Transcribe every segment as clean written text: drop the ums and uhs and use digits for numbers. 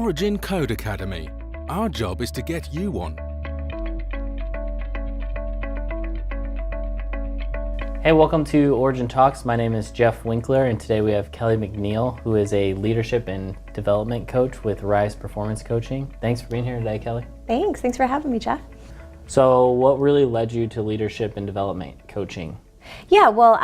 Origin Code Academy. Our job is to get you one. Hey, welcome to Origin Talks. My name is Jeff Winkler, and today we have Kelly McNeill, who is a leadership and development coach with Rise Performance Coaching. Thanks for being here today, Kelly. Thanks for having me, Jeff. So what really led you to leadership and development coaching? Yeah, well,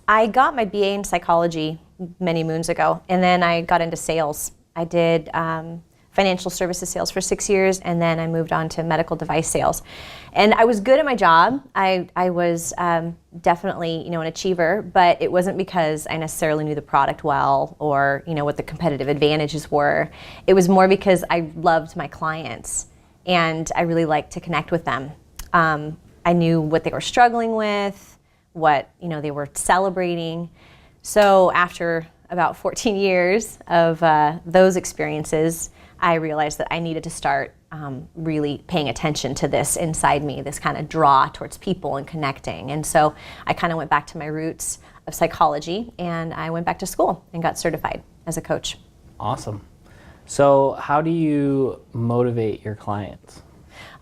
I got my BA in psychology many moons ago, and then I got into sales. I did financial services sales for 6 years, and then I moved on to medical device sales. And I was good at my job. I was definitely, an achiever, but it wasn't because I necessarily knew the product well or, what the competitive advantages were. It was more because I loved my clients, and I really liked to connect with them. I knew what they were struggling with, what, they were celebrating. So after about 14 years of those experiences, I realized that I needed to start really paying attention to this inside me, this kind of draw towards people and connecting. And so I kind of went back to my roots of psychology, and I went back to school and got certified as a coach. Awesome. So how do you motivate your clients?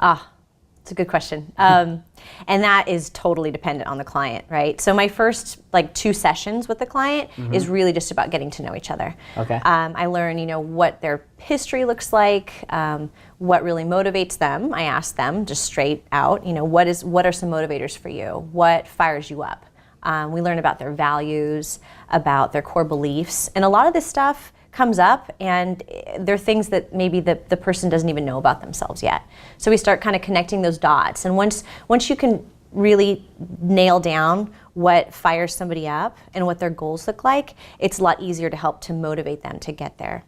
It's a good question. And that is totally dependent on the client, right? So my first 2 sessions with the client is really just about getting to know each other. Okay. I learn, what their history looks like, what really motivates them. I ask them just straight out, what are some motivators for you? What fires you up? We learn about their values, about their core beliefs, and a lot of this stuff comes up, and they're things that maybe the person doesn't even know about themselves yet. So we start kind of connecting those dots, and once you can really nail down what fires somebody up and what their goals look like, it's a lot easier to help to motivate them to get there.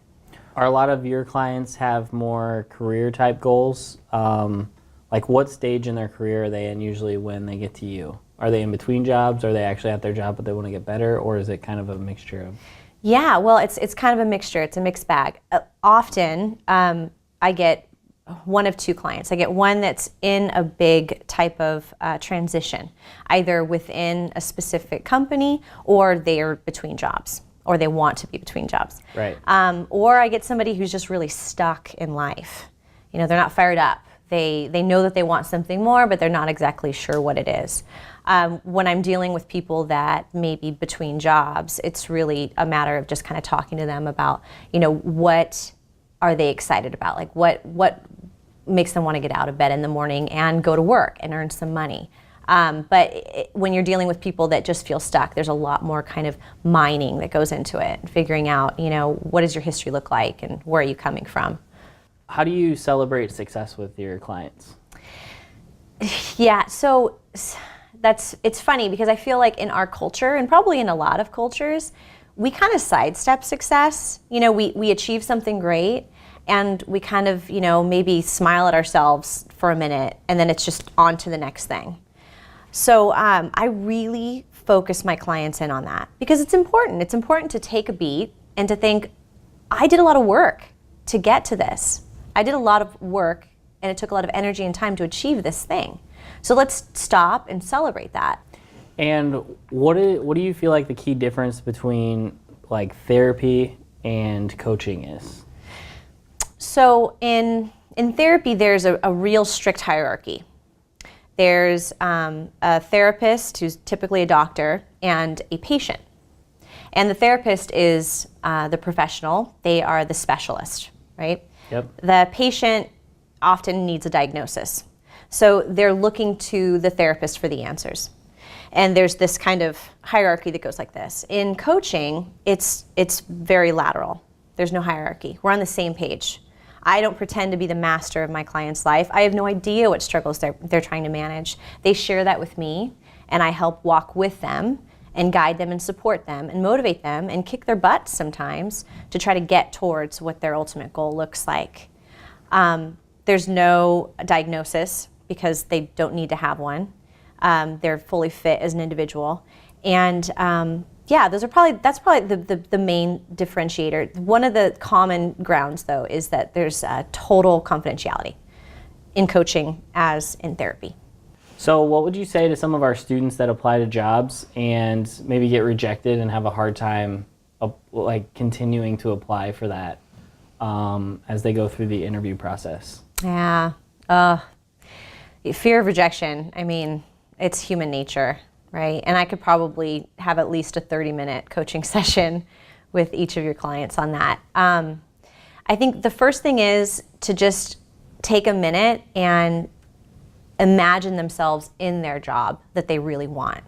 Are a lot of your clients have more career type goals? What stage in their career are they in usually when they get to you? Are they in between jobs? Are they actually at their job but they want to get better? Or is it kind of a mixture of? Yeah, well, it's kind of a mixture. It's a mixed bag. Often, I get one of 2 clients. I get one that's in a big type of transition, either within a specific company or they're between jobs, or they want to be between jobs. Right. Or I get somebody who's just really stuck in life. They're not fired up. They know that they want something more, but they're not exactly sure what it is. When I'm dealing with people that may be between jobs, it's really a matter of just kind of talking to them about, what are they excited about? What makes them want to get out of bed in the morning and go to work and earn some money. But when you're dealing with people that just feel stuck, there's a lot more kind of mining that goes into it, figuring out, what does your history look like and where are you coming from? How do you celebrate success with your clients? Yeah, so it's funny because I feel like in our culture, and probably in a lot of cultures, we kind of sidestep success. We achieve something great, and we kind of, maybe smile at ourselves for a minute, and then it's just on to the next thing. So I really focus my clients in on that because it's important. It's important to take a beat and to think, I did a lot of work to get to this. I did a lot of work, and it took a lot of energy and time to achieve this thing. So let's stop and celebrate that. And what do you feel like the key difference between therapy and coaching is? So in therapy, there's a real strict hierarchy. There's a therapist who's typically a doctor and a patient. And the therapist is the professional. They are the specialist, right? Yep. The patient often needs a diagnosis. So they're looking to the therapist for the answers. And there's this kind of hierarchy that goes like this. In coaching, it's very lateral. There's no hierarchy. We're on the same page. I don't pretend to be the master of my client's life. I have no idea what struggles they're trying to manage. They share that with me, and I help walk with them and guide them and support them and motivate them and kick their butts sometimes to try to get towards what their ultimate goal looks like. There's no diagnosis because they don't need to have one. They're fully fit as an individual. And that's probably the main differentiator. One of the common grounds, though, is that there's total confidentiality in coaching as in therapy. So what would you say to some of our students that apply to jobs and maybe get rejected and have a hard time continuing to apply for that as they go through the interview process? Yeah. Fear of rejection, I mean, it's human nature, right? And I could probably have at least a 30-minute coaching session with each of your clients on that. I think the first thing is to just take a minute and imagine themselves in their job that they really want.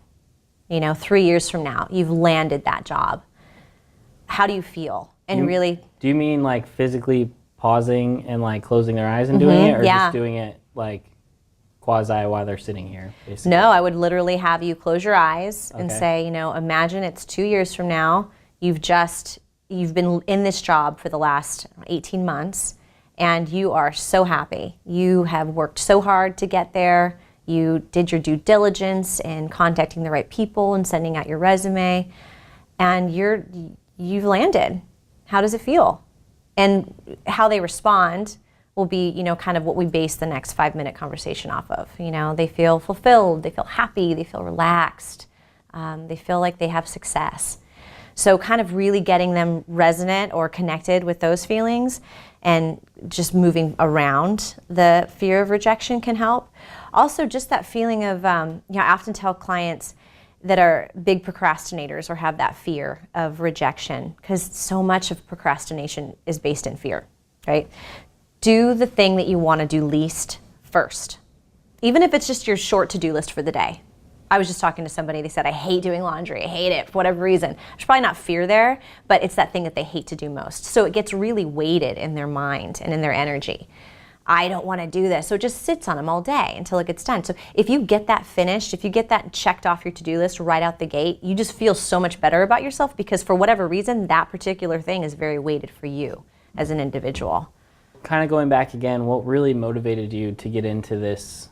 3 years from now, you've landed that job. How do you feel? And really... Do you mean like physically pausing and like closing their eyes and doing it, or just doing it like quasi while they're sitting here, basically? No, I would literally have you close your eyes and say, imagine it's 2 years from now. You've been in this job for the last 18 months, and you are so happy. You have worked so hard to get there. You did your due diligence in contacting the right people and sending out your resume, and you've landed. How does it feel? And how they respond will be, kind of what we base the next 5-minute conversation off of. They feel fulfilled, they feel happy, they feel relaxed, they feel like they have success. So kind of really getting them resonant or connected with those feelings and just moving around the fear of rejection can help. Also, just that feeling of, I often tell clients that are big procrastinators or have that fear of rejection, because so much of procrastination is based in fear, right? Do the thing that you want to do least first, even if it's just your short to-do list for the day. I was just talking to somebody, they said, I hate doing laundry, I hate it for whatever reason. There's probably not fear there, but it's that thing that they hate to do most. So it gets really weighted in their mind and in their energy. I don't want to do this. So it just sits on them all day until it gets done. So if you get that finished, if you get that checked off your to-do list right out the gate, you just feel so much better about yourself, because for whatever reason, that particular thing is very weighted for you as an individual. Kind of going back again, what really motivated you to get into this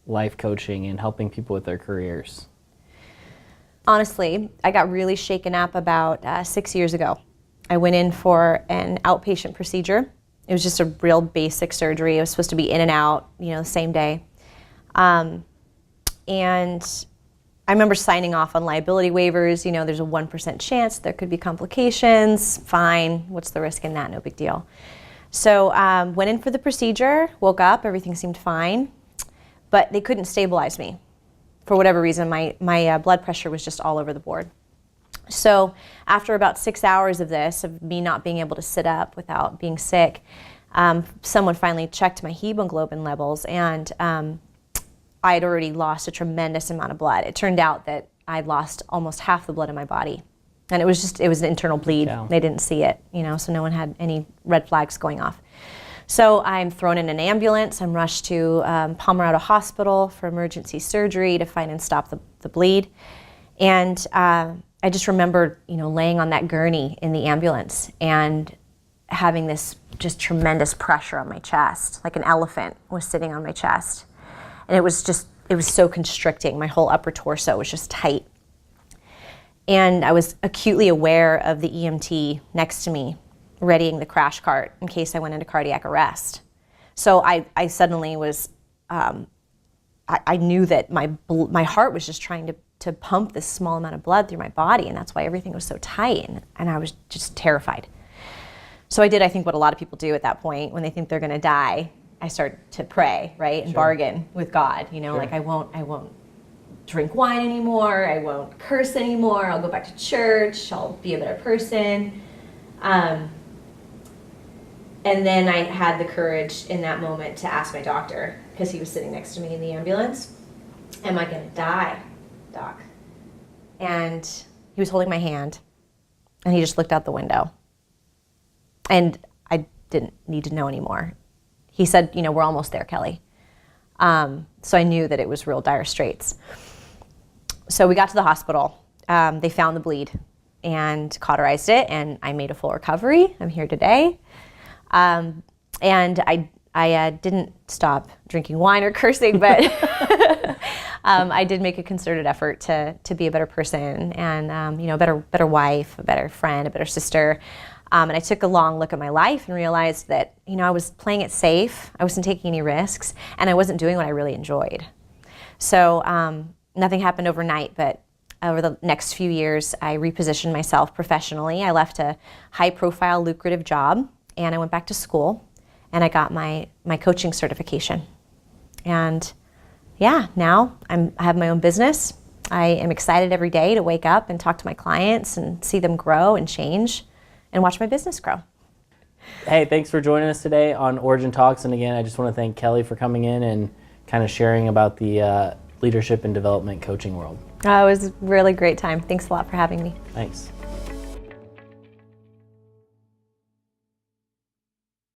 life coaching and helping people with their careers? Honestly, I got really shaken up about 6 years ago. I went in for an outpatient procedure. It was just a real basic surgery. It was supposed to be in and out, the same day. And I remember signing off on liability waivers. There's a 1% chance there could be complications. Fine. What's the risk in that? No big deal. So went in for the procedure, woke up, everything seemed fine, but they couldn't stabilize me. For whatever reason, my blood pressure was just all over the board. So after about 6 hours of this, of me not being able to sit up without being sick, someone finally checked my hemoglobin levels, and I had already lost a tremendous amount of blood. It turned out that I'd lost almost half the blood in my body. And it was an internal bleed. Wow. They didn't see it, so no one had any red flags going off. So I'm thrown in an ambulance. I'm rushed to Palmerado Hospital for emergency surgery to find and stop the bleed. And I just remember, laying on that gurney in the ambulance and having this just tremendous pressure on my chest, like an elephant was sitting on my chest. And it was so constricting. My whole upper torso was just tight. And I was acutely aware of the EMT next to me, readying the crash cart in case I went into cardiac arrest. So I suddenly was, I knew that my heart was just trying to pump this small amount of blood through my body, and that's why everything was so tight, and I was just terrified. So I did, I think, what a lot of people do at that point when they think they're going to die. I start to pray, right, and bargain with God. Like I won't drink wine anymore. I won't curse anymore. I'll go back to church. I'll be a better person. And then I had the courage in that moment to ask my doctor, because he was sitting next to me in the ambulance, am I going to die, doc? And he was holding my hand, and he just looked out the window. And I didn't need to know anymore. He said, we're almost there, Kelly. So I knew that it was real dire straits. So we got to the hospital. They found the bleed and cauterized it, and I made a full recovery. I'm here today. And I didn't stop drinking wine or cursing, but I did make a concerted effort to be a better person and a better wife, a better friend, a better sister. And I took a long look at my life and realized that I was playing it safe. I wasn't taking any risks, and I wasn't doing what I really enjoyed. So nothing happened overnight, but over the next few years, I repositioned myself professionally. I left a high-profile, lucrative job and I went back to school, and I got my coaching certification. And yeah, now I have my own business. I am excited every day to wake up and talk to my clients and see them grow and change and watch my business grow. Hey, thanks for joining us today on Origin Talks. And again, I just want to thank Kelly for coming in and kind of sharing about the leadership and development coaching world. It was a really great time. Thanks a lot for having me. Thanks.